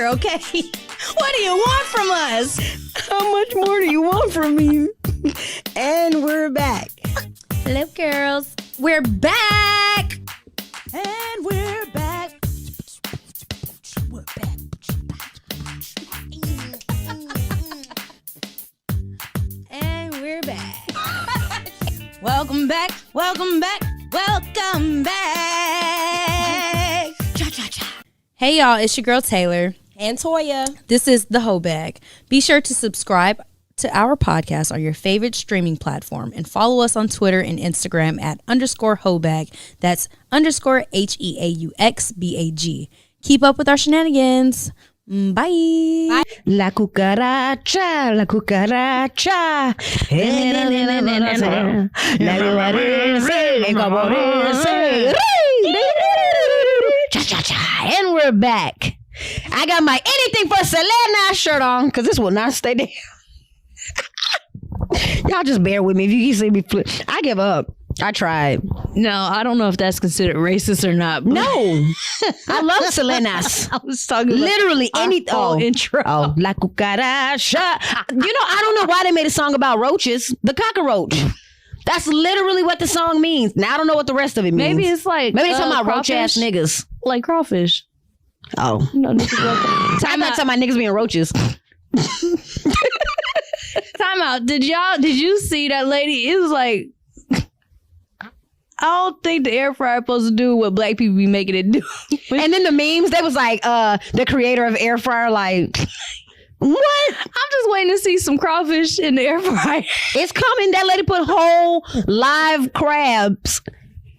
here, okay? What do you want from us? How much more do you want from me? And we're back. Hello, girls. We're back. And we're back. We're back. And we're back. Welcome back. Welcome back. Welcome back. Cha-cha-cha. Hey, y'all. It's your girl, Taylor. And Toya. This is the Heaux Bag. Be sure to subscribe to our podcast on your favorite streaming platform and follow us on Twitter and Instagram at _Heaux Bag. That's _HEAUXBAG. Keep up with our shenanigans. Bye. La cucaracha, la cucaracha. Cha-cha-cha. And we're back. I got my anything for Selena shirt on because this will not stay there. Y'all just bear with me if you can see me flip. I give up. I tried. No, I don't know if that's considered racist or not. No. I love Selenas. I was talking about literally any intro. Oh, la cucaracha. I don't know why they made a song about roaches. The cockroach. That's literally what the song means. Now I don't know what the rest of it means. Maybe it's like maybe it's talking about crawfish? roach ass niggas. Like crawfish. Oh. No, I'm not talking about niggas being roaches. Time out. Did you see that lady? It was like, I don't think the air fryer supposed to do what black people be making it do. And then the memes, they was like, the creator of air fryer, like, what? I'm just waiting to see some crawfish in the air fryer. It's coming. That lady put whole live crabs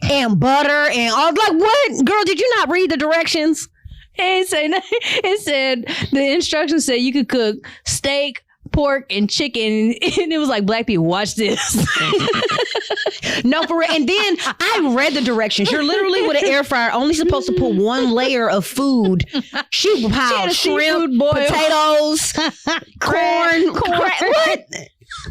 and butter and all. Like, what? Girl, did you not read the directions? It said the instructions said you could cook steak, pork, and chicken, and it was like, black people, watch this. No, for real. And then I read the directions. You're literally with an air fryer only supposed to put one layer of food. She piled shrimp, potatoes, corn. What?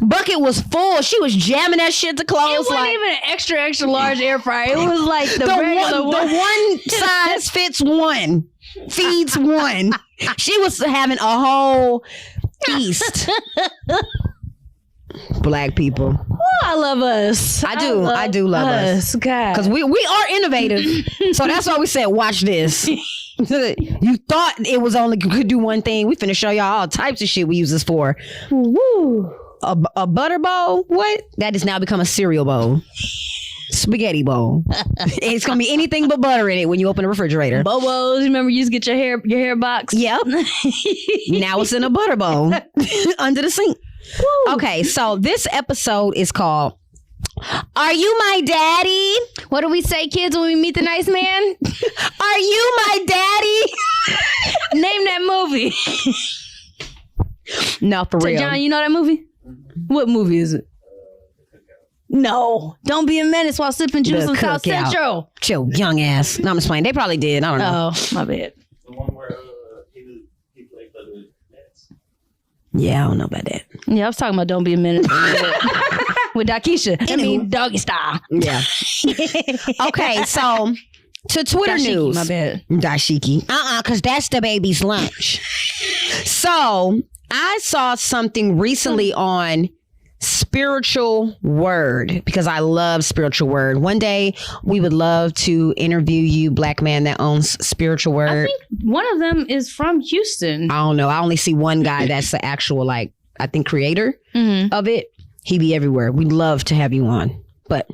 Bucket was full. She was jamming that shit to close. It wasn't even an extra large air fryer. It was like the regular one. The one size fits one, feeds one. She was having a whole feast. Black people. Oh, I love us. I do love us. Because we are innovative. So that's why we said, watch this. You thought it was only could do one thing. We finna show y'all all types of shit we use this for. Woo. A butter bowl? What? That has now become a cereal bowl. Spaghetti bowl. It's gonna be anything but butter in it when you open the refrigerator. Bobos, remember you used to get your hair box? Yep. Now it's in a butter bowl under the sink. Woo. Okay, so this episode is called Are You My Daddy? What do we say, kids, when we meet the nice man? Are you my daddy? Name that movie. No, for real. John, you know that movie? What movie is it? No. Don't be a menace while sipping juice in South Central. Chill, young ass. No, I'm just playing. They probably did. I don't know. Oh, my bad. The one where he played for the Nets. Yeah, I don't know about that. Yeah, I was talking about Don't Be a Menace with Dakisha. I mean, doggy style. Yeah. Okay, so to Twitter Dashiki, news. my bad. Dashiki. Because that's the baby's lunch. So I saw something recently on Spiritual Word because I love Spiritual Word. One day we would love to interview you, black man that owns Spiritual Word. I think one of them is from Houston. I don't know. I only see one guy that's the actual, I think, creator of it. He be everywhere. We'd love to have you on. But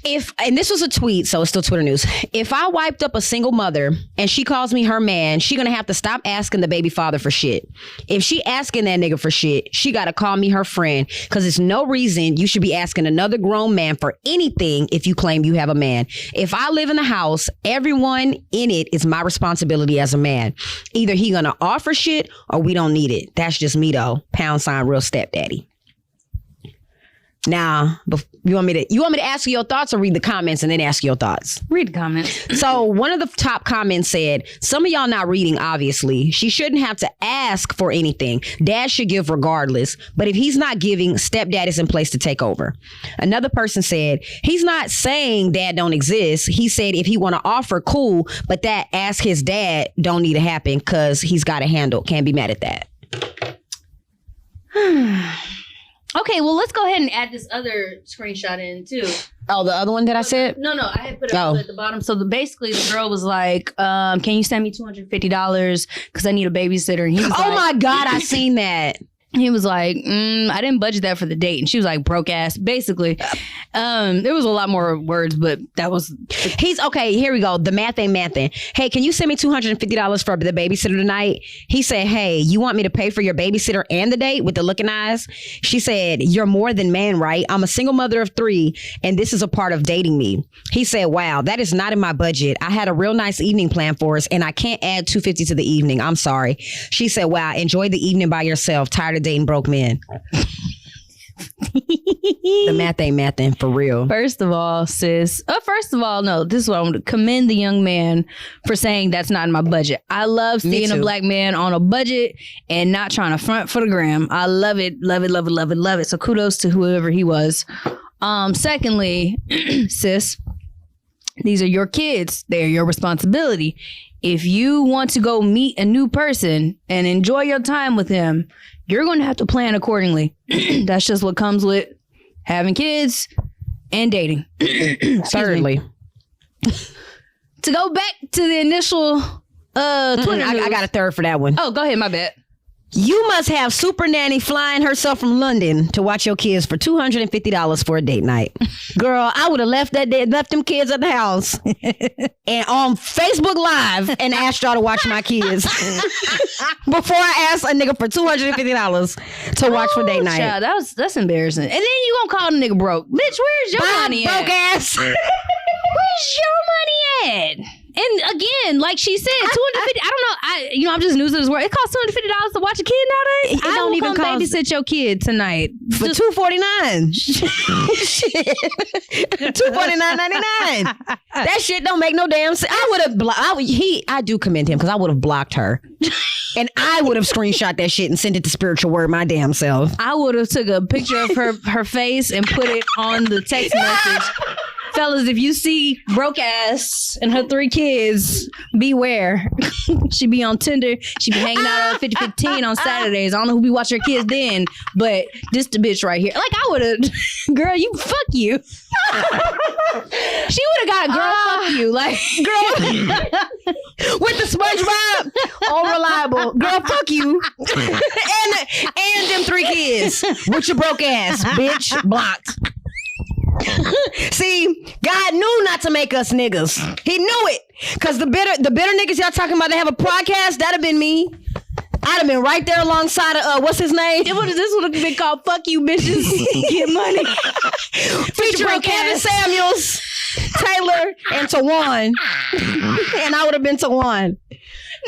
and this was a tweet, so it's still Twitter news. If I wiped up a single mother and she calls me her man, she gonna have to stop asking the baby father for shit. If she asking that nigga for shit, she gotta call me her friend, because there's no reason you should be asking another grown man for anything if you claim you have a man. If I live in the house, everyone in it is my responsibility as a man. Either he gonna offer shit or we don't need it. That's just me though. # real stepdaddy. Now, You want me to ask you your thoughts or read the comments and then ask your thoughts? Read the comments. So one of the top comments said, some of y'all not reading, obviously. She shouldn't have to ask for anything. Dad should give regardless. But if he's not giving, stepdad is in place to take over. Another person said, he's not saying dad don't exist. He said if he want to offer, cool. But that ask his dad don't need to happen because he's got a handle. Can't be mad at that. Okay, well, let's go ahead and add this other screenshot in, too. Oh, the other one that I said? No, I had put it at the bottom. So basically, the girl was like, can you send me $250 because I need a babysitter? And he was oh, my God, I seen that. He was like, I didn't budget that for the date. And she was like, broke ass. Basically, there was a lot more words, but that was... He's, okay, here we go. The math ain't mathin'. Hey, can you send me $250 for the babysitter tonight? He said, hey, you want me to pay for your babysitter and the date with the looking eyes? She said, you're more than man, right? I'm a single mother of 3, and this is a part of dating me. He said, wow, that is not in my budget. I had a real nice evening planned for us, and I can't add $250 to the evening. I'm sorry. She said, wow, enjoy the evening by yourself. Tired of dating broke men. The math ain't mathin' for real. First of all, sis. No, this is what I want to commend the young man for saying that's not in my budget. I love seeing a black man on a budget and not trying to front for the gram. I love it, love it, love it, love it, love it. So kudos to whoever he was. Secondly, sis, these are your kids. They're your responsibility. If you want to go meet a new person and enjoy your time with him, you're going to have to plan accordingly. That's just what comes with having kids and dating. Certainly. To go back to the initial Twitter I got a third for that one. Oh, go ahead. My bad. You must have Super Nanny flying herself from London to watch your kids for $250 for a date night. Girl, I would have left them kids at the house and on Facebook Live and asked y'all to watch my kids before I asked a nigga for $250 to watch for date night. Child, that's embarrassing. And then you gonna call the nigga broke. Bitch, where's your money at? Broke ass. Where's your money at? And again, like she said, $250. I don't know. I'm just new to this world. It costs $250 to watch a kid nowadays. It don't even come babysit your kid tonight for $249. Shit, $249.99. That shit don't make no damn sense. I would have. I do commend him because I would have blocked her, and I would have screenshot that shit and sent it to Spiritual Word my damn self. I would have took a picture of her face and put it on the text message. Fellas, if you see broke ass and her 3 kids, beware. She be on Tinder. She be hanging out on 5015 on Saturdays. I don't know who be watching her kids then, but this the bitch right here. Like, I would have, girl, you fuck you. She would have got a girl, fuck you. Like, girl, with the SpongeBob, all reliable. Girl, fuck you. and them 3 kids with your broke ass, bitch, blocked. See, God knew not to make us niggas. He knew it. Cause the bitter niggas y'all talking about, they have a podcast, that'd have been me. I'd have been right there alongside of what's his name? This would have been called "Fuck You, Bitches, Get Money," featuring Kevin Samuels, Taylor, and Tawan. And I would have been Tawan.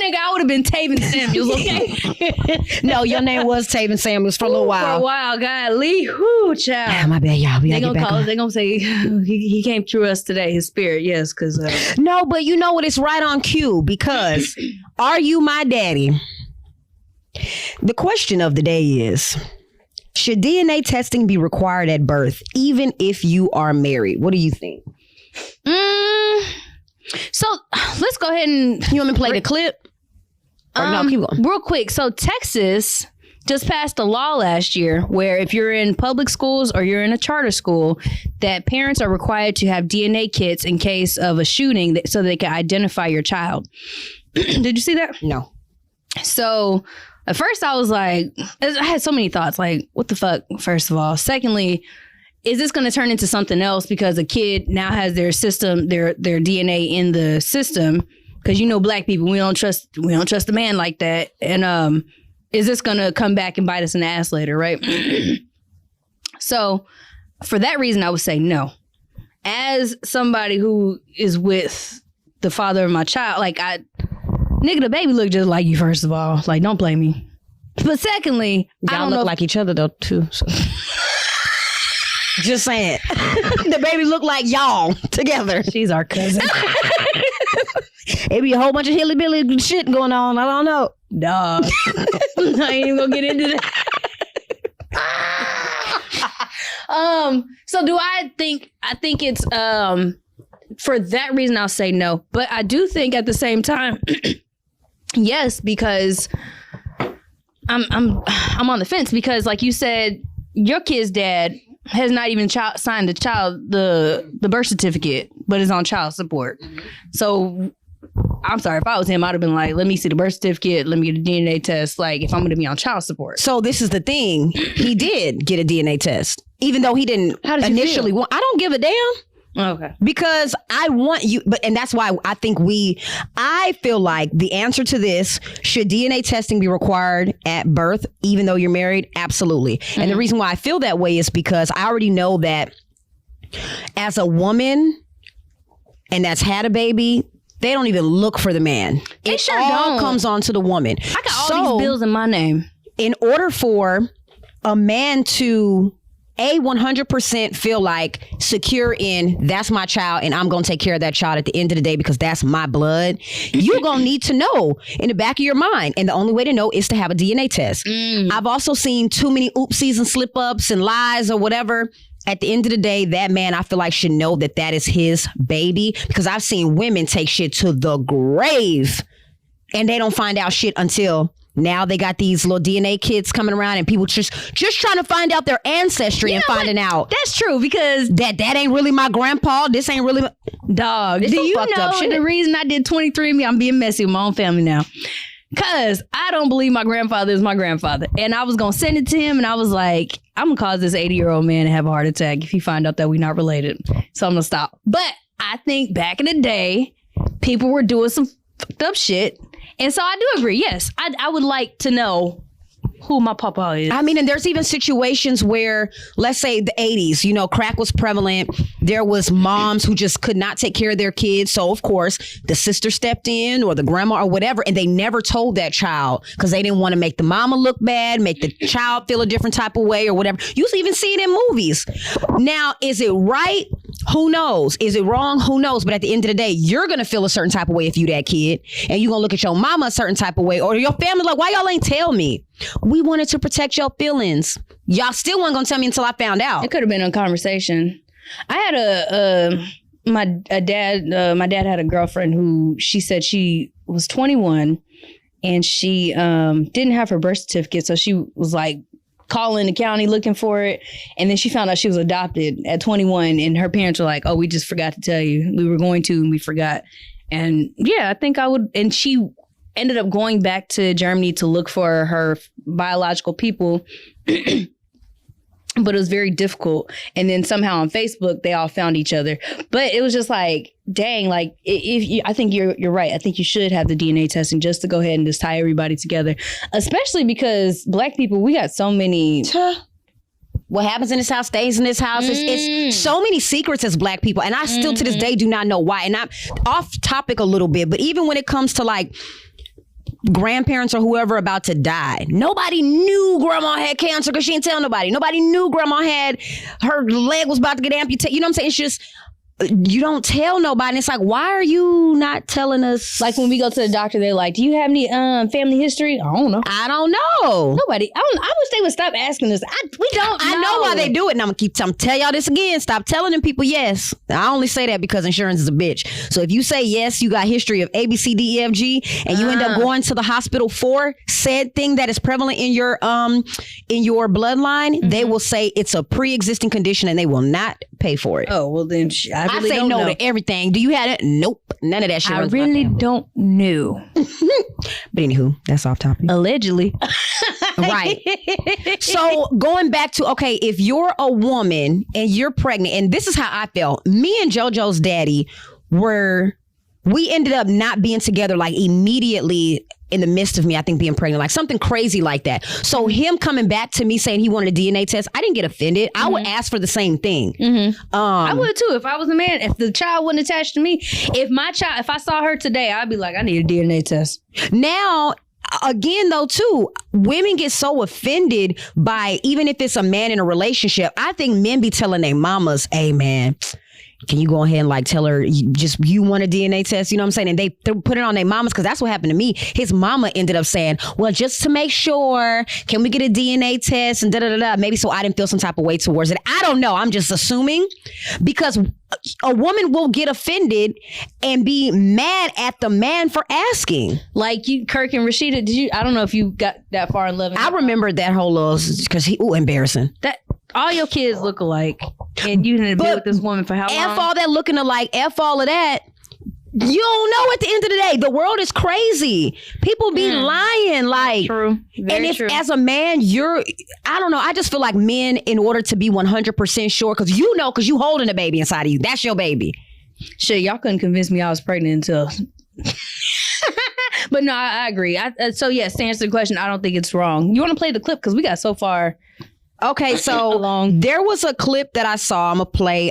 Nigga, I would have been Taven Samuels, okay? No, your name was Taven Samuels for a little while. For a while, God, Lee, whoo, child. Yeah, my bad, y'all. They gonna call us. They gonna say he came through us today. His spirit, yes, because no, but you know what? It's right on cue because are you my daddy? The question of the day is: should DNA testing be required at birth, even if you are married? What do you think? So let's go ahead and you want me to play the clip? Or no, keep going. Real quick. So Texas just passed a law last year where if you're in public schools or you're in a charter school, that parents are required to have DNA kits in case of a shooting so they can identify your child. Did you see that? No. So at first I was like, I had so many thoughts, like, what the fuck, first of all. Secondly, is this going to turn into something else because a kid now has their system, their DNA in the system? Because, you know, black people, we don't trust a man like that. And is this going to come back and bite us in the ass later, right? So for that reason, I would say no. As somebody who is with the father of my child, like, nigga, the baby look just like you, first of all. Like, don't blame me. But secondly, y'all look like each other, though, too. So. Just saying. The baby look like y'all together. She's our cousin. It be a whole bunch of hilly-billy shit going on. I don't know. Dog. I ain't even gonna get into that. So do I think it's for that reason I'll say no. But I do think at the same time, yes, because I'm on the fence because like you said, your kid's dad has not even signed the birth certificate, but is on child support. So I'm sorry, if I was him, I'd have been like, let me see the birth certificate, let me get a DNA test, like if I'm going to be on child support. So this is the thing. He did get a DNA test, even though he didn't initially want. I don't give a damn. Okay. Because I want you, and that's why I think I feel like the answer to this, should DNA testing be required at birth, even though you're married? Absolutely. Mm-hmm. And the reason why I feel that way is because I already know that as a woman and that's had a baby, they don't even look for the man. It sure all comes on to the woman. I got all these bills in my name. In order for a man to 100% feel like secure in that's my child and I'm going to take care of that child at the end of the day because that's my blood, you're going to need to know in the back of your mind. And the only way to know is to have a DNA test. I've also seen too many oopsies and slip ups and lies or whatever. At the end of the day, that man, I feel like, should know that that is his baby, because I've seen women take shit to the grave and they don't find out shit until now. They got these little DNA kits coming around and people just trying to find out their ancestry and finding out. That's true, because that ain't really my grandpa. This ain't really dog. Do you know the reason I did 23andMe? I'm being messy with my own family now. Because I don't believe my grandfather is my grandfather. And I was going to send it to him and I was like, I'm going to cause this 80-year-old man to have a heart attack if he find out that we're not related. So I'm going to stop. But I think back in the day, people were doing some fucked up shit. And so I do agree. Yes, I would like to know who my papa is. I mean, and there's even situations where, let's say the 80s, you know, crack was prevalent. There was moms who just could not take care of their kids. So, of course, the sister stepped in or the grandma or whatever, and they never told that child because they didn't want to make the mama look bad, make the child feel a different type of way or whatever. You even see it in movies. Now, is it right? Who knows? Is it wrong? Who knows? But at the end of the day, you're going to feel a certain type of way if you that kid, and you're going to look at your mama a certain type of way, or your family like, why y'all ain't tell me? We wanted to protect your feelings. Y'all still weren't going to tell me until I found out. It could have been a conversation. I had my dad had a girlfriend who she said she was 21 and she didn't have her birth certificate. So she was like calling the county looking for it. And then she found out she was adopted at 21 and her parents were like, oh, we just forgot to tell you. We were going to and we forgot. And yeah, I think I would. And she ended up going back to Germany to look for her biological people. But it was very difficult. And then somehow on Facebook, they all found each other. But it was just like, dang, like, I think you're right. I think you should have the DNA testing just to go ahead and just tie everybody together. Especially because Black people, we got so many... What happens in this house stays in this house. It's so many secrets as Black people. And I still to this day do not know why. And I'm off topic a little bit. But even when it comes to like grandparents or whoever about to die, nobody knew grandma had cancer because she didn't tell nobody. Nobody knew grandma had her leg was about to get amputated. You know what I'm saying? It's just, you don't tell nobody. And it's like, why are you not telling us? Like when we go to the doctor, they're like, do you have any family history? I don't know. I don't know. Nobody. I wish they would stop asking us. We don't know. I know why they do it. And I'm going to tell y'all this again. Stop telling them people yes. I only say that because insurance is a bitch. So if you say yes, you got history of A, B, C, D, E, F, G, and you end up going to the hospital for said thing that is prevalent in your bloodline, they will say it's a pre-existing condition and they will not pay for it. Oh, well then I really say don't no know. to everything. Do you have it? Nope. None of that shit. I really don't know. But anywho, that's off topic. Allegedly. Right. So going back to, okay, if you're a woman and you're pregnant, and this is how I felt. Me and JoJo's daddy we ended up not being together like immediately in the midst of me, I think, being pregnant, like something crazy like that. So him coming back to me saying he wanted a DNA test, I didn't get offended. I would ask for the same thing. I would too. If I was a man, if the child wasn't attached to me, if I saw her today, I'd be like, I need a DNA test. Now, again, though, too, women get so offended by, even if it's a man in a relationship, I think men be telling their mamas, hey man, can you go ahead and like tell her you want a DNA test? You know what I'm saying? And they put it on their mamas, because that's what happened to me. His mama ended up saying, well, just to make sure, can we get a DNA test? And da-da-da-da. Maybe so I didn't feel some type of way towards it. I don't know. I'm just assuming, because a woman will get offended and be mad at the man for asking. Like you, Kirk and Rashida, I don't know if you got that far in love. I remember that whole little, because embarrassing. That all your kids look alike, and you didn't be with this woman for how long? F all that looking alike, F all of that. You don't know at the end of the day. The world is crazy. People be lying. Like, true. Very and if true. as a man, I don't know. I just feel like men, in order to be 100% sure, because you holding a baby inside of you. That's your baby. Shit, y'all couldn't convince me I was pregnant until. But no, I agree. So yes, to answer the question, I don't think it's wrong. You want to play the clip, because we got so far. Okay, so there was a clip that I saw. I'm gonna play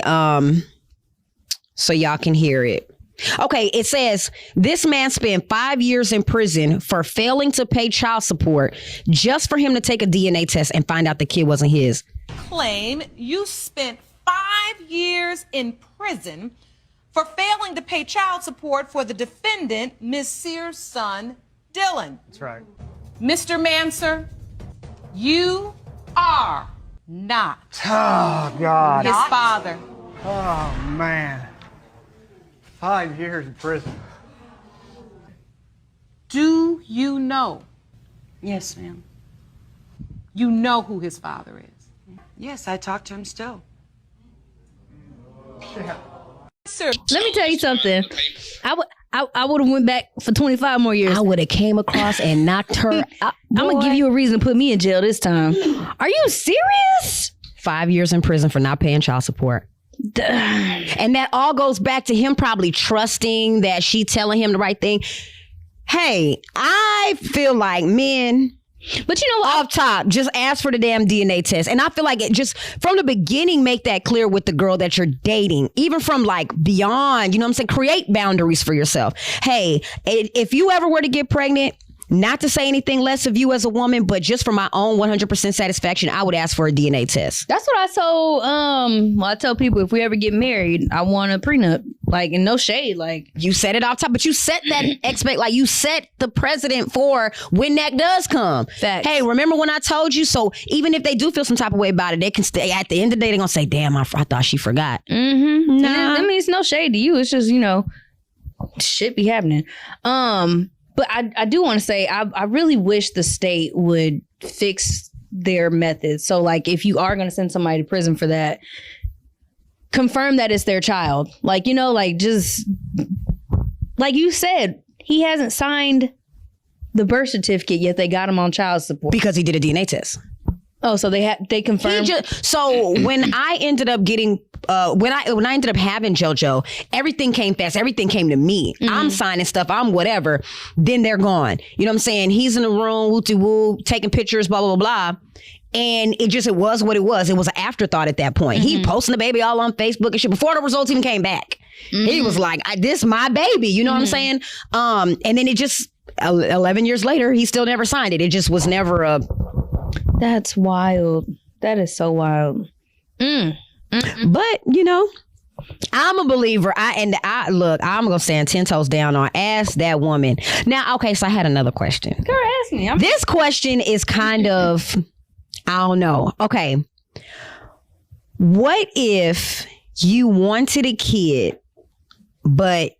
so y'all can hear it. Okay, it says this man spent 5 years in prison for failing to pay child support just for him to take a DNA test and find out the kid wasn't his. Claim you spent 5 years in prison for failing to pay child support for the defendant, Ms. Sears' son, Dylan. That's right. Mr. Manser, you are not Oh, God. his father. Oh, man. 5 years in prison. Do you know? Yes, ma'am. You know who his father is? Yes, I talk to him still. Sir, Let me tell you something. I would have went back for 25 more years. I would have came across and knocked her out. I'm gonna give you a reason to put me in jail this time. Are you serious? 5 years in prison for not paying child support. And that all goes back to him probably trusting that she telling him the right thing. Hey, I feel like men, But you know what? off top, just ask for the damn DNA test. And I feel like it just from the beginning, make that clear with the girl that you're dating, even from like beyond, you know what I'm saying? Create boundaries for yourself. Hey, if you ever were to get pregnant, not to say anything less of you as a woman, but just for my own 100% satisfaction, I would ask for a DNA test. That's what I told. I tell people, if we ever get married, I want a prenup. Like, and no shade. Like, You set it off top, but you set that like you set the precedent for when that does come. Facts. Hey, remember when I told you? So even if they do feel some type of way about it, they can stay. At the end of the day, they're gonna say, "Damn, I thought she forgot." mm-hmm. Nah. I mean, it's no shade to you. It's just, shit be happening. But I do want to say, I really wish the state would fix their methods. So, like, if you are going to send somebody to prison for that, confirm that it's their child. Like, just like you said, he hasn't signed the birth certificate yet. They got him on child support Because he did a DNA test. Oh, so they confirmed. So when I ended up getting when I ended up having JoJo, everything came fast. Everything came to me. Mm-hmm. I'm signing stuff. I'm whatever. Then they're gone. You know what I'm saying? He's in the room, woo-woo, taking pictures, blah, blah, blah, blah. And it was what it was. It was an afterthought at that point. Mm-hmm. He posting the baby all on Facebook and shit before the results even came back. Mm-hmm. He was like, this my baby. You know what I'm saying? And then it just 11 years later, he still never signed it. It just was never a... That's wild. That is so wild. But, I'm a believer. Look, I'm going to stand 10 toes down on ask that woman. Now, okay, so I had another question. Girl, ask me. This question is kind of, I don't know. Okay. What if you wanted a kid, but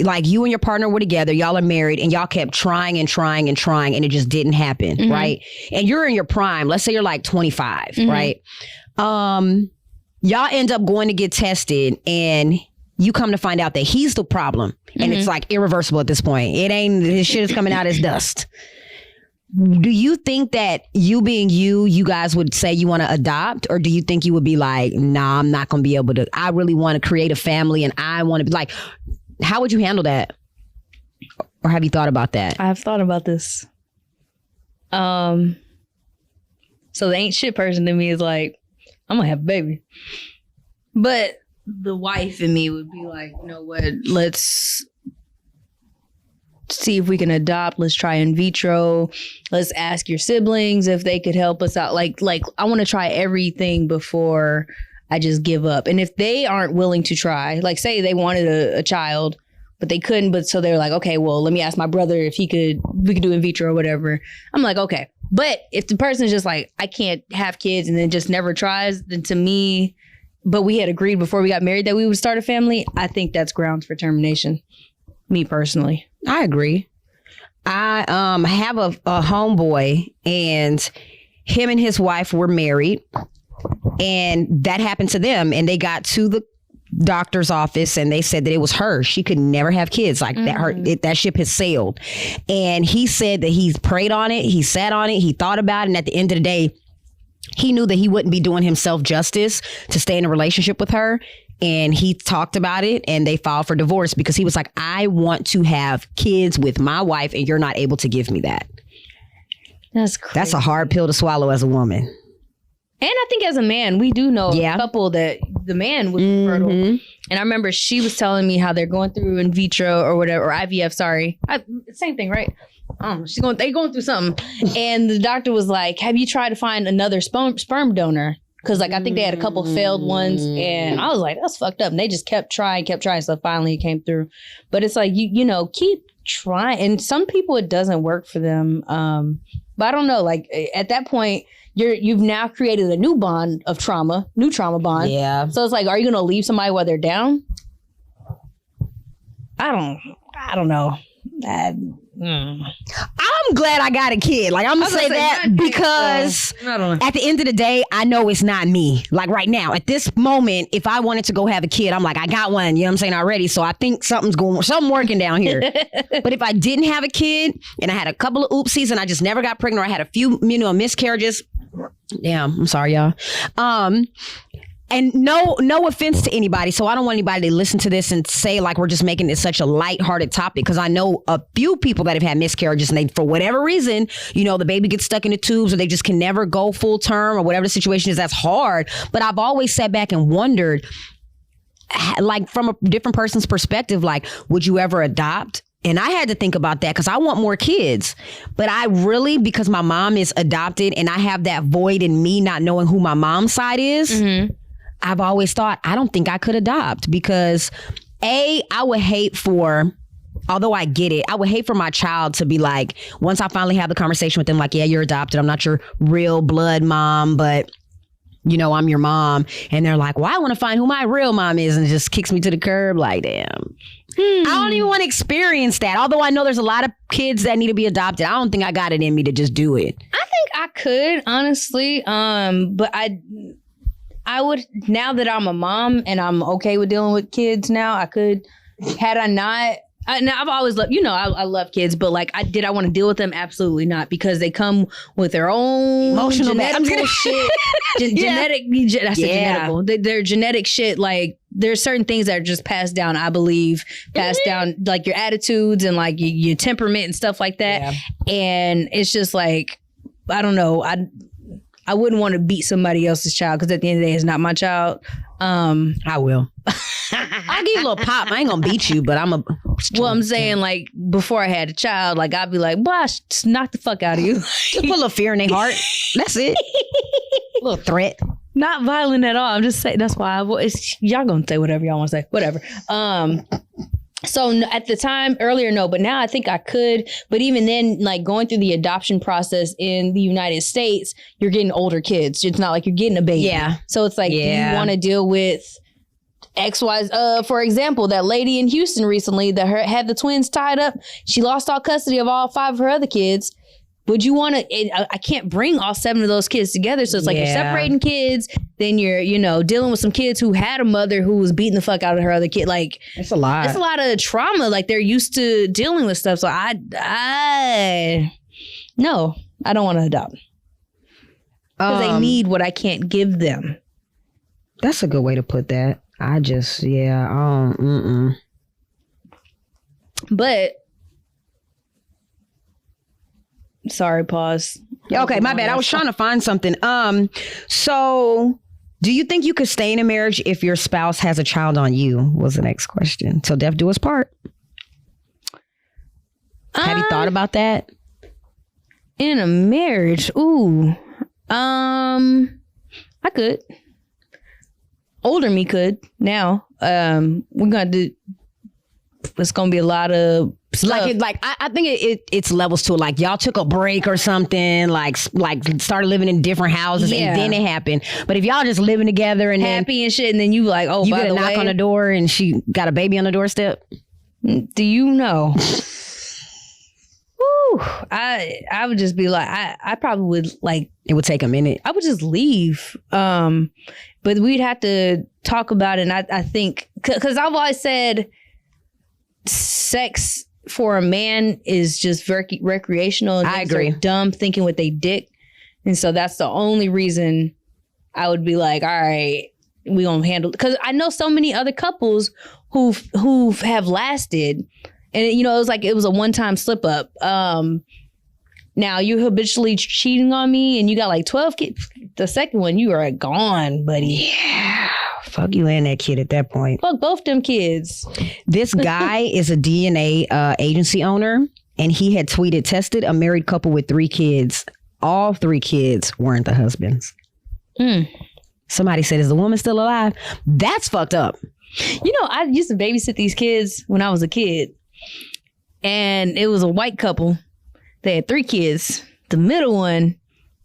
like you and your partner were together, y'all are married, and y'all kept trying and trying and trying, and it just didn't happen, right? And you're in your prime. Let's say you're like 25, right? Y'all end up going to get tested, and you come to find out that he's the problem, and it's like irreversible at this point. His shit is coming out as dust. Do you think that you being you guys would say you want to adopt, or do you think you would be like, nah, I'm not going to be able to, I really want to create a family, and I want to be like, how would you handle that? Or have you thought about that? I've thought about this. So the ain't shit person in me is like, I'm gonna have a baby. But the wife in me would be like, you know what, let's see if we can adopt. Let's try in vitro. Let's ask your siblings if they could help us out. Like I want to try everything before I just give up. And if they aren't willing to try, like say they wanted a child, but they couldn't, but so they're like, okay, well, let me ask my brother if we could do in vitro or whatever. I'm like, okay. But if the person's just like, I can't have kids and then just never tries, then to me, but we had agreed before we got married that we would start a family, I think that's grounds for termination. Me personally. I agree. I have a homeboy, and him and his wife were married, and that happened to them, and they got to the doctor's office and they said that it was her. She could never have kids. Like that ship has sailed. And he said that he's prayed on it, he sat on it, he thought about it, and at the end of the day, he knew that he wouldn't be doing himself justice to stay in a relationship with her. And he talked about it, and they filed for divorce because he was like, I want to have kids with my wife, and you're not able to give me that. That's crazy. That's a hard pill to swallow as a woman. And I think as a man, we do know a couple that the man was fertile. And I remember she was telling me how they're going through in vitro or whatever, or IVF, sorry. Same thing, right? They going through something. And the doctor was like, have you tried to find another sperm donor? Because like I think they had a couple failed ones, and I was like, that's fucked up. And they just kept trying. So finally it came through. But it's like, you know, keep trying. And some people it doesn't work for them. But I don't know. Like at that point, you've now created a new bond of trauma, new trauma bond. Yeah. So it's like, are you gonna leave somebody while they're down? I don't know. I'm glad I got a kid. Like I'm gonna say that because at the end of the day, I know it's not me. Like right now, at this moment, if I wanted to go have a kid, I'm like, I got one. You know what I'm saying already. So I think something working down here. But if I didn't have a kid and I had a couple of oopsies and I just never got pregnant, or I had a few, miscarriages. Damn, I'm sorry, y'all. And no offense to anybody. So I don't want anybody to listen to this and say like we're just making this such a lighthearted topic, because I know a few people that have had miscarriages and they, for whatever reason, the baby gets stuck in the tubes, or they just can never go full term, or whatever the situation is. That's hard. But I've always sat back and wondered, like from a different person's perspective, like, would you ever adopt? And I had to think about that because I want more kids. But I really, because my mom is adopted and I have that void in me not knowing who my mom's side is, I've always thought, I don't think I could adopt because I would hate for, although I get it, I would hate for my child to be like, once I finally have the conversation with them, like, yeah, you're adopted. I'm not your real blood mom, but I'm your mom. And they're like, well, I want to find who my real mom is. And it just kicks me to the curb like, damn. I don't even want to experience that. Although I know there's a lot of kids that need to be adopted. I don't think I got it in me to just do it. I think I could, honestly. But I would, now that I'm a mom and I'm okay with dealing with kids now, I could, had I not, now I've always loved, I love kids, but like, I want to deal with them? Absolutely not, because they come with their own emotional genetical shit. Genetical. Their genetic shit. Like, there's certain things that are just passed down, I believe, down, like your attitudes and like your temperament and stuff like that. Yeah. And it's just like, I don't know. I wouldn't want to beat somebody else's child, because at the end of the day, it's not my child. I will. I'll give you a little pop. I ain't gonna beat you, but I'm saying, like, before I had a child, like, I'd be like, bosh, knock the fuck out of you. Just put a little fear in their heart. That's it. A little threat. Not violent at all. I'm just saying, that's why y'all gonna say whatever y'all want to say. Whatever. So at the time earlier, no, but now I think I could. But even then, like, going through the adoption process in the United States, you're getting older kids. It's not like you're getting a baby. Yeah. So it's like, do you want to deal with X, Y, for example, that lady in Houston recently that had the twins tied up. She lost all custody of all 5 of her other kids. Would you want to, I can't bring all 7 of those kids together. So it's like, you're separating kids. Then you're, dealing with some kids who had a mother who was beating the fuck out of her other kid. Like, it's a lot. It's a lot of trauma. Like, they're used to dealing with stuff. So no, I don't want to adopt. Because they need what I can't give them. That's a good way to put that. But, sorry, pause. Okay, my bad. I was trying to find something. So do you think you could stay in a marriage if your spouse has a child on you? Was the next question. So death do us part. Have you thought about that? In a marriage? Ooh. I could. Older me could now. We're gonna do. It's gonna be a lot of stuff. I think it's levels to it. Like y'all took a break or something. Like started living in different houses, and then it happened. But if y'all just living together and happy and shit, and then you like, oh, you by get a the knock way, on the door, and she got a baby on the doorstep. Do you know? Woo, I would just be like, I probably would like. It would take a minute. I would just leave. But we'd have to talk about it. And I think, because I've always said sex for a man is just recreational. And I agree. Dumb thinking with they dick. And so that's the only reason I would be like, all right, we gonna handle it. Because I know so many other couples who have lasted. And, it was a one-time slip up. Now you're habitually cheating on me and you got like 12 kids. The second one, you are gone, buddy. Yeah. Fuck you and that kid at that point. Fuck both them kids. This guy is a DNA agency owner, and he had tweeted, tested a married couple with 3 kids. All 3 kids weren't the husbands. Somebody said, is the woman still alive? That's fucked up. I used to babysit these kids when I was a kid. And it was a white couple. They had 3 kids. The middle one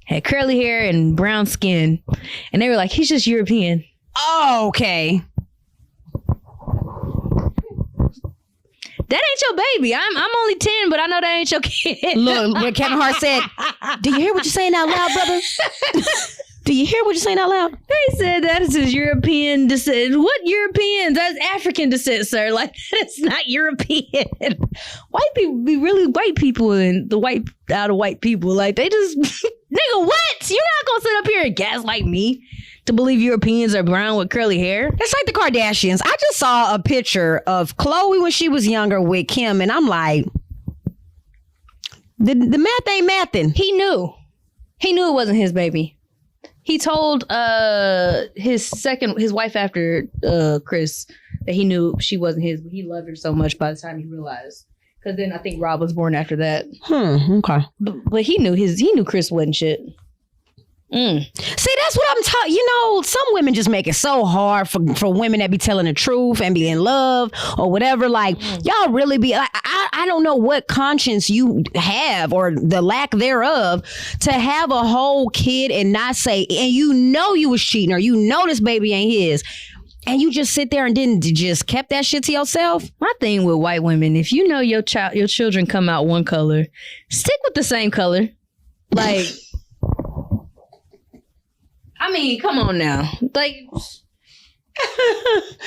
had curly hair and brown skin. And they were like, he's just European. Oh, okay. That ain't your baby. I'm only 10, but I know that ain't your kid. Look, when Kevin Hart said, do you hear what you're saying out loud, brother? Do you hear what you're saying out loud? They said that is his European descent. What Europeans? That's African descent, sir. Like, that's not European. White people be really white people and the white out of white people. Like, they just, nigga, what? You're not gonna sit up here and gaslight me to believe Europeans are brown with curly hair. It's like the Kardashians. I just saw a picture of Khloe when she was younger with Kim, and I'm like, the math ain't mathing. He knew it wasn't his baby. He told his wife after Chris that he knew she wasn't his, but he loved her so much by the time he realized. Because then I think Rob was born after that. Okay. But he knew Chris wasn't shit. See, that's what I'm talking. Some women just make it so hard for women that be telling the truth and be in love or whatever. Like, y'all really be. I don't know what conscience you have or the lack thereof to have a whole kid and not say, and you was cheating or this baby ain't his. And you just sit there and didn't just kept that shit to yourself. My thing with white women, if you know your children come out one color, stick with the same color. Like. I mean, come on now. Like,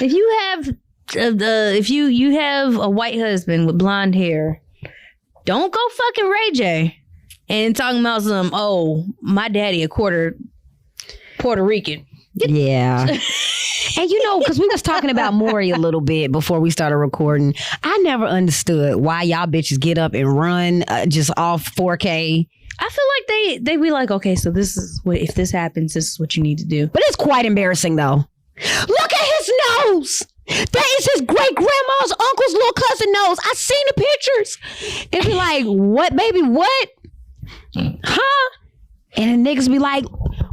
if you have a white husband with blonde hair, don't go fucking Ray J and talking about some, my daddy a quarter Puerto Rican. Yeah. And because we was talking about Maury a little bit before we started recording. I never understood why y'all bitches get up and run just off 4K. I feel like they be like, okay, so this is what, if this happens, this is what you need to do. But it's quite embarrassing though. Look at his nose. That is his great grandma's uncle's little cousin nose. I seen the pictures. And be like, what, baby, what? Huh? And the niggas be like,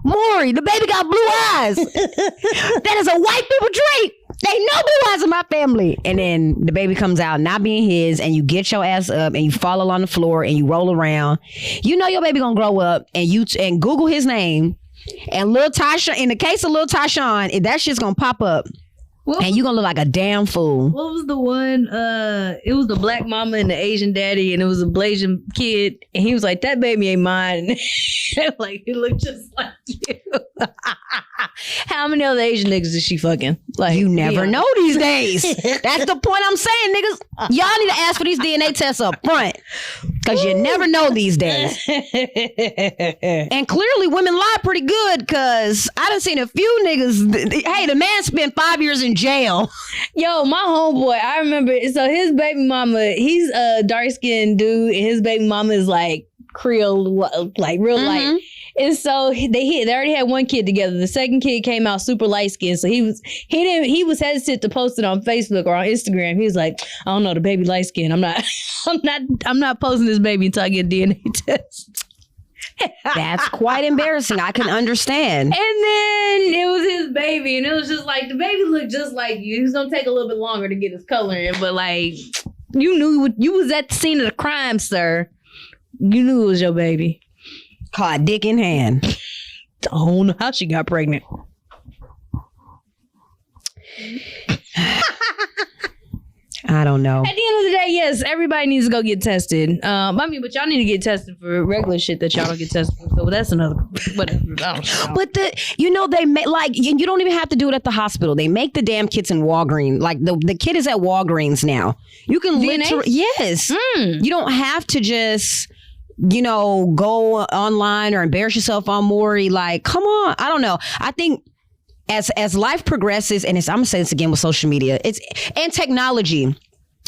Maury, the baby got blue eyes. That is a white people trait. They know blue eyes in my family. And then the baby comes out not being his, and you get your ass up and you fall along the floor and you roll around. Your baby gonna grow up and Google his name, and Lil Tyshawn, in the case of Lil Tyshawn, that shit's gonna pop up. And you gonna look like a damn fool. What was the one? It was the black mama and the Asian daddy, and it was a Blasian kid, and he was like, "That baby ain't mine." Like, he looked just like you. How many other Asian niggas is she fucking? Like, you never know these days. That's the point I'm saying, niggas. Y'all need to ask for these DNA tests up front, because you never know these days. And clearly, women lie pretty good, because I done seen a few niggas. Hey, the man spent 5 years in jail. Yo, my homeboy, I remember, so his baby mama, he's a dark-skinned dude, and his baby mama is like Creole, like real light. And so they already had one kid together. The second kid came out super light skinned, so he was hesitant to post it on Facebook or on Instagram. He was like, I don't know, the baby light skinned. I'm not posting this baby until I get a DNA test. That's quite embarrassing. I can understand. And then it was his baby, and it was just like the baby looked just like you. It was gonna take a little bit longer to get his color in, but like you knew you was at the scene of the crime, sir. You knew it was your baby. Caught dick in hand. I don't know how she got pregnant. I don't know. At the end of the day, yes, everybody needs to go get tested. But y'all need to get tested for regular shit that y'all don't get tested for. So that's another whatever. I don't know. But they make you don't even have to do it at the hospital. They make the damn kits in Walgreens. Like the kit is at Walgreens now. You can literally yes. You don't have to just go online or embarrass yourself on Maury. Like, come on. I don't know. I think as life progresses, and I'm gonna say this again with social media, and technology,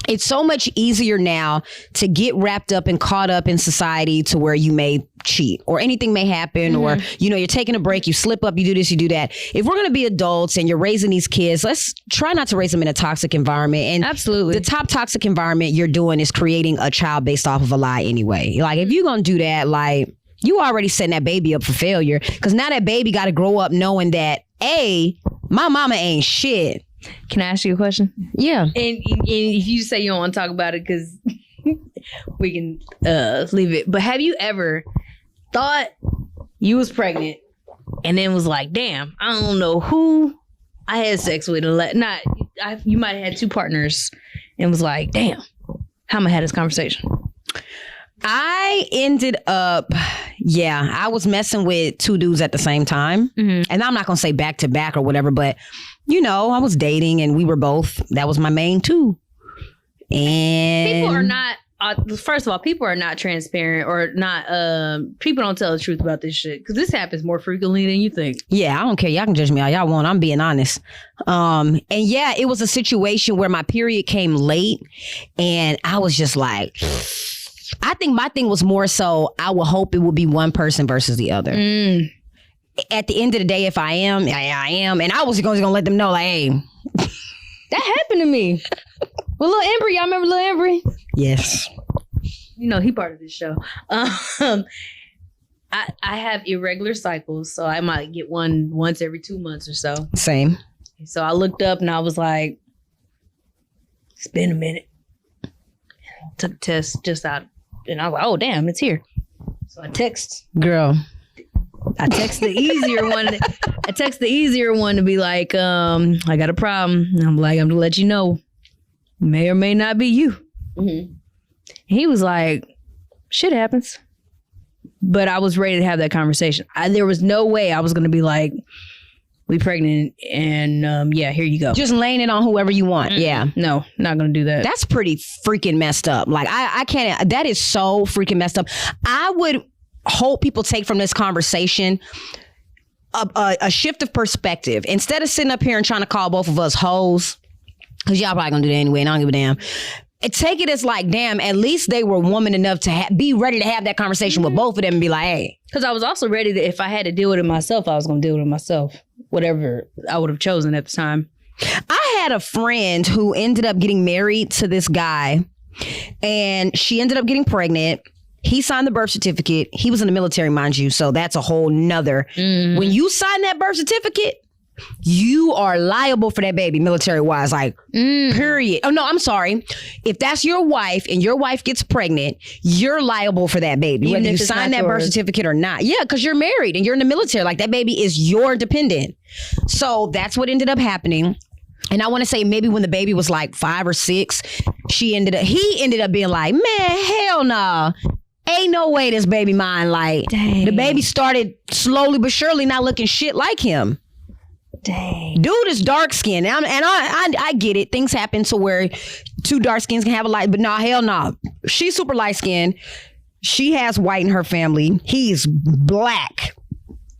it's so much easier now to get wrapped up and caught up in society to where you may cheat or anything may happen, or you're taking a break, you slip up, you do this, you do that. If we're gonna be adults and you're raising these kids, let's try not to raise them in a toxic environment. And absolutely, the top toxic environment you're doing is creating a child based off of a lie anyway. Like if you're gonna do that, like you already setting that baby up for failure, because now that baby got to grow up knowing that my mama ain't shit. Can I ask you a question? Yeah. And if you say you don't want to talk about it, because we can leave it. But have you ever thought you was pregnant and then was like, damn, I don't know who I had sex with? You might have had two partners and was like, damn, how am I had this conversation? I ended up, I was messing with two dudes at the same time. And I'm not going to say back to back or whatever, but, I was dating and we were both, that was my main two. And people are not, first of all, people are not transparent or not, people don't tell the truth about this shit. Because this happens more frequently than you think. Yeah, I don't care. Y'all can judge me all y'all want. I'm being honest. And it was a situation where my period came late and I was just like, I think my thing was more so I would hope it would be one person versus the other. At the end of the day, if I am, I am. And I was going to let them know, like, hey. That happened to me. Well, Lil Embry, y'all remember Lil Embry? Yes. He part of this show. I have irregular cycles, so I might get one once every 2 months or so. Same. So I looked up and I was like, it's been a minute. Took a test just out, and I was like, oh, damn, it's here. So I text. Girl. I text the easier one. I text the easier one to be like, I got a problem. And I'm like, I'm gonna let you know. May or may not be you. He was like, shit happens. But I was ready to have that conversation. There was no way I was gonna be like, we pregnant and here you go. Just laying it on whoever you want. Yeah. No, not gonna do that. That's pretty freaking messed up. Like I can't, that is so freaking messed up. I would hope people take from this conversation a shift of perspective. Instead of sitting up here and trying to call both of us hoes, because y'all probably gonna do that anyway and I don't give a damn. Take it as like, damn, at least they were woman enough to be ready to have that conversation with both of them and be like, hey. Because I was also ready that if I had to deal with it myself, I was going to deal with it myself. Whatever I would have chosen at the time. I had a friend who ended up getting married to this guy and she ended up getting pregnant. He signed the birth certificate. He was in the military, mind you. So that's a whole nother. When you sign that birth certificate, you are liable for that baby, military wise, like, period. Oh, no, I'm sorry. If that's your wife and your wife gets pregnant, you're liable for that baby, even whether you sign that birth certificate or not. Yeah, because you're married and you're in the military. Like, that baby is your dependent. So that's what ended up happening. And I want to say maybe when the baby was like 5 or 6, he ended up being like, man, hell nah. Ain't no way this baby mine. Like, the baby started slowly but surely not looking shit like him. Dang. Dude is dark skinned. And I get it. Things happen to where two dark skins can have a light, but nah, hell nah. She's super light skinned. She has white in her family. He's black.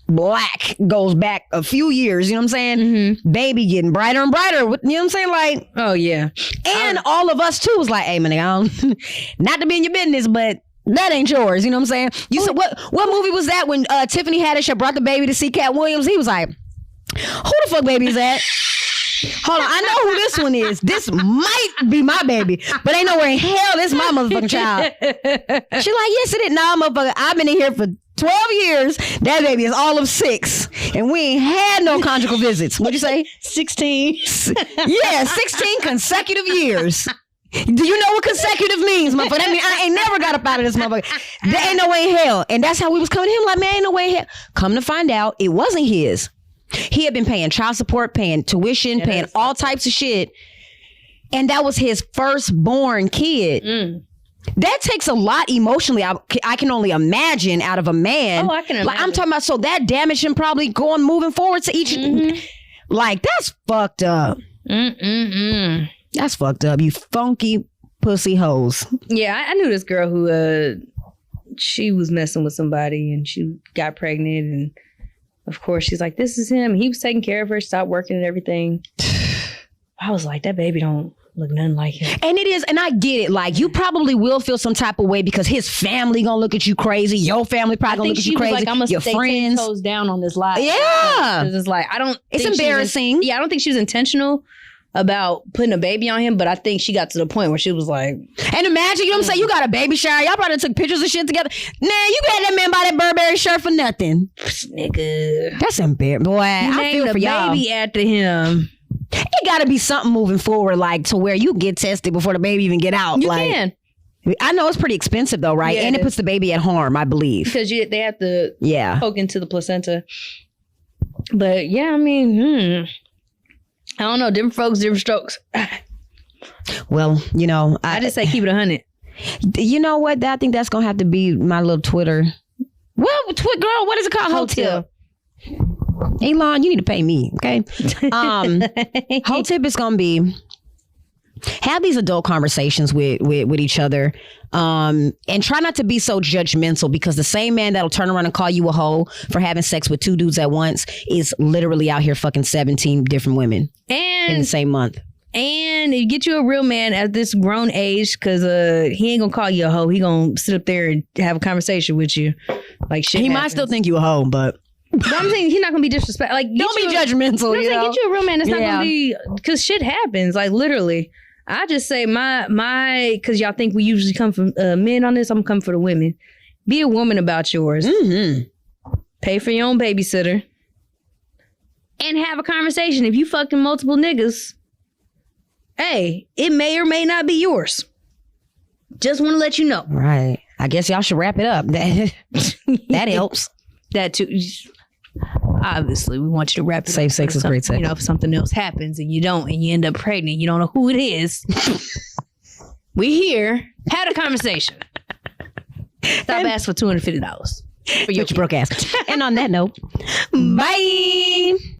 Black goes back a few years, you know what I'm saying? Baby getting brighter and brighter, you know what I'm saying? Like, oh yeah. And all of us too was like, hey man, not to be in your business, but That ain't yours. You know what I'm saying? You said what movie was that when Tiffany Haddish brought the baby to see Cat Williams? He was like, who the fuck baby is that? Hold on, I know who this one is. This might be my baby, but ain't nowhere in hell this my motherfucking child. She like, yes it is. Nah, motherfucker, I've been in here for 12 years. That baby is all of 6. And we ain't had no conjugal visits. What'd you say? 16. Yeah, 16 consecutive years. Do you know what consecutive means, motherfucker? That mean I ain't never got up out of this motherfucker. There ain't no way in hell. And that's how we was coming to him. Like, man, ain't no way in hell. Come to find out, it wasn't his. He had been paying child support, paying tuition, paying all types of shit. And that was his firstborn kid. That takes a lot emotionally. I can only imagine out of a man. Oh, I can imagine. Like, I'm talking about, so that damaged him probably moving forward to each. Like, that's fucked up. That's fucked up. You funky pussy hoes. Yeah, I knew this girl who she was messing with somebody and she got pregnant, and of course she's like, this is him. He was taking care of her, stopped working and everything. I was like, that baby don't look nothing like him. And it is, and I get it. Like, you probably will feel some type of way because his family gonna look at you crazy. Your family probably gonna look at you crazy. Like, I'm gonna your stay friends 10 toes down on this lie. Yeah, it's like, I don't. It's think embarrassing. I don't think she was intentional about putting a baby on him, but I think she got to the point where she was like, and imagine, you know what I'm saying? You got a baby shower. Y'all probably took pictures of shit together. Nah, you got that man buy that Burberry shirt for nothing. nigga, That's embarrassing. Boy, I feel for y'all. baby after him. It gotta be something moving forward, like to where you get tested before the baby even get out. You like, can. I know it's pretty expensive though, right? Yeah, And it puts the baby at harm, I believe. Because they have to Yeah. poke into the placenta. But yeah, I mean, I don't know. Different folks, different strokes. Well, you know, I just say keep it 100. You know what? I think that's gonna have to be my little Twitter. Well, girl, what is it called? Heauxtips. Elon, you need to pay me, okay? Heauxtips is gonna be have these adult conversations with each other, and try not to be so judgmental, because the same man that'll turn around and call you a hoe for having sex with 2 dudes at once is literally out here fucking 17 different women in the same month. And you get you a real man at this grown age, because he ain't gonna call you a hoe. He gonna sit up there and have a conversation with you, like shit. He might still think you a hoe, but I'm saying he's not gonna be disrespectful. Like, don't be judgmental. You know? Get you a real man. It's not gonna be, because shit happens. Like, literally. I just say my because y'all think we usually come from men on this. I'm coming for the women. Be a woman about yours. Pay for your own babysitter. And have a conversation. If you fucking multiple niggas, hey, it may or may not be yours. Just want to let you know. Right. I guess y'all should wrap it up. That helps. That too. Obviously, we want you to wrap it up. Safe sex is great sex. You know, if something else happens and you don't, and you end up pregnant, you don't know who it is. We here. Had a conversation. Stop asking for $250 for your broke ass. And on that note, bye.